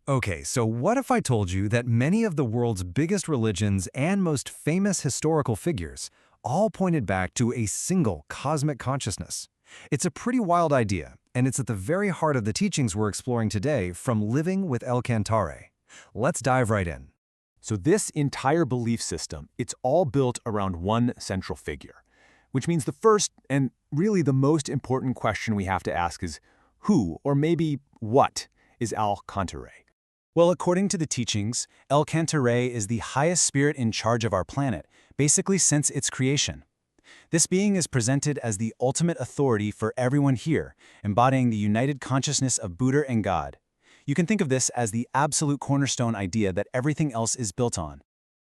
Okay, so what if I told you that many of the world's biggest religions and most famous historical figures all pointed back to a single cosmic consciousness? It's a pretty wild idea, and it's at the very heart of the teachings we're exploring today from Living with El Cantare. Let's dive right in. So this entire belief system, it's all built around one central figure, which means the first and really the most important question we have to ask is who, or maybe what, is El Cantare? Well, according to the teachings, El Cantare is the highest spirit in charge of our planet, basically since its creation. This being is presented as the ultimate authority for everyone here, embodying the united consciousness of Buddha and God. You can think of this as the absolute cornerstone idea that everything else is built on.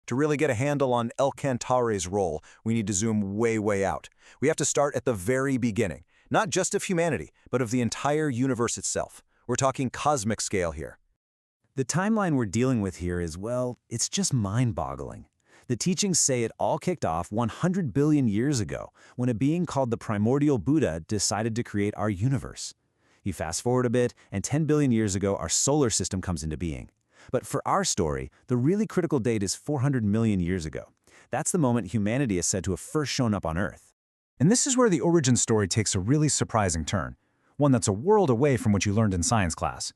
To really get a handle on El Cantare's role, we need to zoom way out. We have to start at the very beginning, not just of humanity, but of the entire universe itself. We're talking cosmic scale here. The timeline we're dealing with here is, well, it's just mind-boggling. The teachings say it all kicked off 100 billion years ago when a being called the primordial Buddha decided to create our universe. You fast forward a bit, and 10 billion years ago our solar system comes into being. But for our story, the really critical date is 400 million years ago. That's the moment humanity is said to have first shown up on Earth. And this is where the origin story takes a really surprising turn, one that's a world away from what you learned in science class.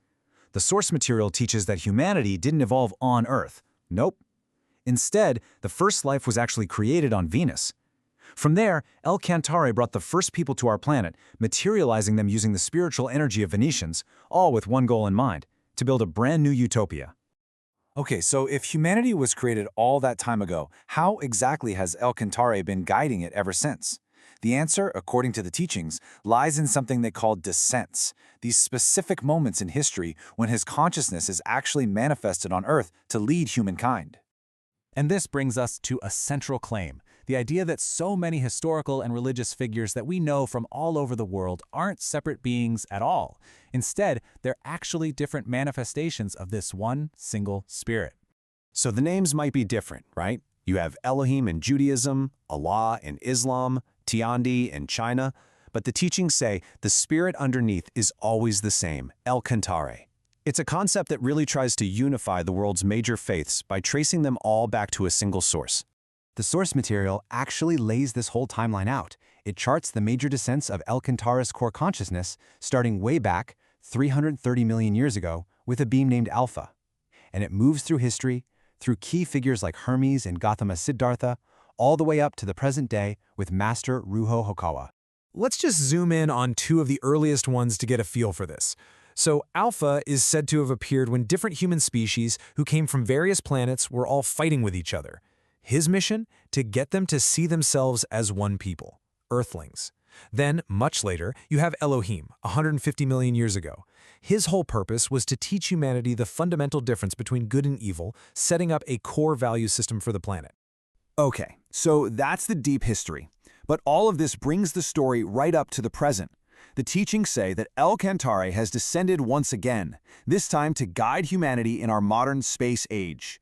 The source material teaches that humanity didn't evolve on Earth. Nope. Instead, the first life was actually created on Venus. From there, El Cantare brought the first people to our planet, materializing them using the spiritual energy of Venetians, all with one goal in mind: to build a brand new utopia. Okay, so if humanity was created all that time ago, how exactly has El Cantare been guiding it ever since? The answer, according to the teachings, lies in something they call descents, these specific moments in history when his consciousness is actually manifested on Earth to lead humankind. And this brings us to a central claim, the idea that so many historical and religious figures that we know from all over the world aren't separate beings at all. Instead, they're actually different manifestations of this one single spirit. So the names might be different, right? You have Elohim in Judaism, Allah in Islam, Tiandi in China, but the teachings say the spirit underneath is always the same, El Cantare. It's a concept that really tries to unify the world's major faiths by tracing them all back to a single source. The source material actually lays this whole timeline out. It charts the major descents of El Cantare's core consciousness, starting way back, 330 million years ago, with a being named Alpha. And it moves through history, through key figures like Hermes and Gautama Siddhartha, all the way up to the present day with Master Ryuho Okawa. Let's just zoom in on two of the earliest ones to get a feel for this. So Alpha is said to have appeared when different human species who came from various planets were all fighting with each other. His mission? To get them to see themselves as one people, Earthlings. Then, much later, you have Elohim, 150 million years ago. His whole purpose was to teach humanity the fundamental difference between good and evil, setting up a core value system for the planet. Okay, so that's the deep history. But all of this brings the story right up to the present. The teachings say that El Cantare has descended once again, this time to guide humanity in our modern space age.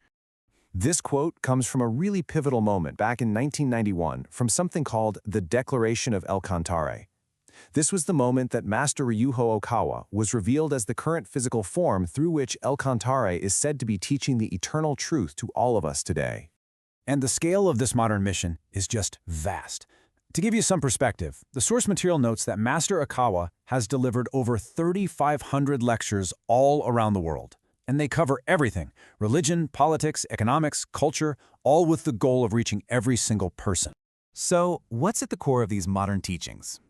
This quote comes from a really pivotal moment back in 1991 from something called the Declaration of El Cantare. This was the moment that Master Ryuho Okawa was revealed as the current physical form through which El Cantare is said to be teaching the eternal truth to all of us today. And the scale of this modern mission is just vast. To give you some perspective, the source material notes that Master Okawa has delivered over 3,500 lectures all around the world. And they cover everything: religion, politics, economics, culture, all with the goal of reaching every single person. So, what's at the core of these modern teachings?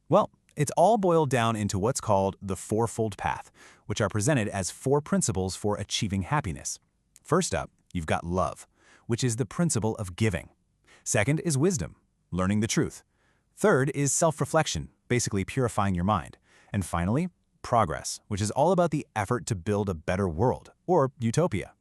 Well, it's all boiled down into what's called the Fourfold Path, which are presented as 4 principles for achieving happiness. First up, you've got love, which is the principle of giving. Second is wisdom, learning the truth. Third is self-reflection, basically purifying your mind. And finally, progress, which is all about the effort to build a better world, or utopia.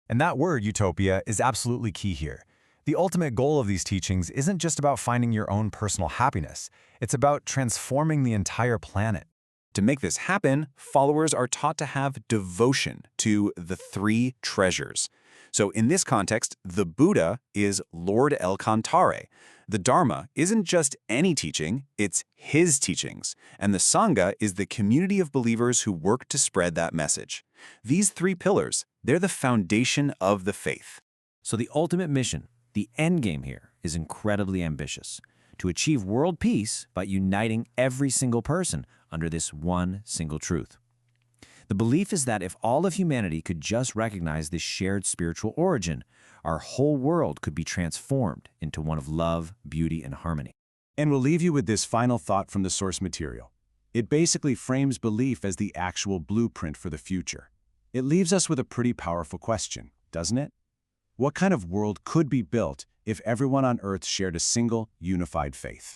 And that word, utopia, is absolutely key here. The ultimate goal of these teachings isn't just about finding your own personal happiness. It's about transforming the entire planet. To make this happen, followers are taught to have devotion to the 3 treasures. So in this context, the Buddha is Lord El Cantare. The Dharma isn't just any teaching, it's his teachings. And the Sangha is the community of believers who work to spread that message. These three pillars, they're the foundation of the faith. So the ultimate mission, the end game here, is incredibly ambitious: to achieve world peace by uniting every single person under this one single truth. The belief is that if all of humanity could just recognize this shared spiritual origin, our whole world could be transformed into one of love, beauty, and harmony. And we'll leave you with this final thought from the source material. It basically frames belief as the actual blueprint for the future. It leaves us with a pretty powerful question, doesn't it? What kind of world could be built if everyone on Earth shared a single, unified faith?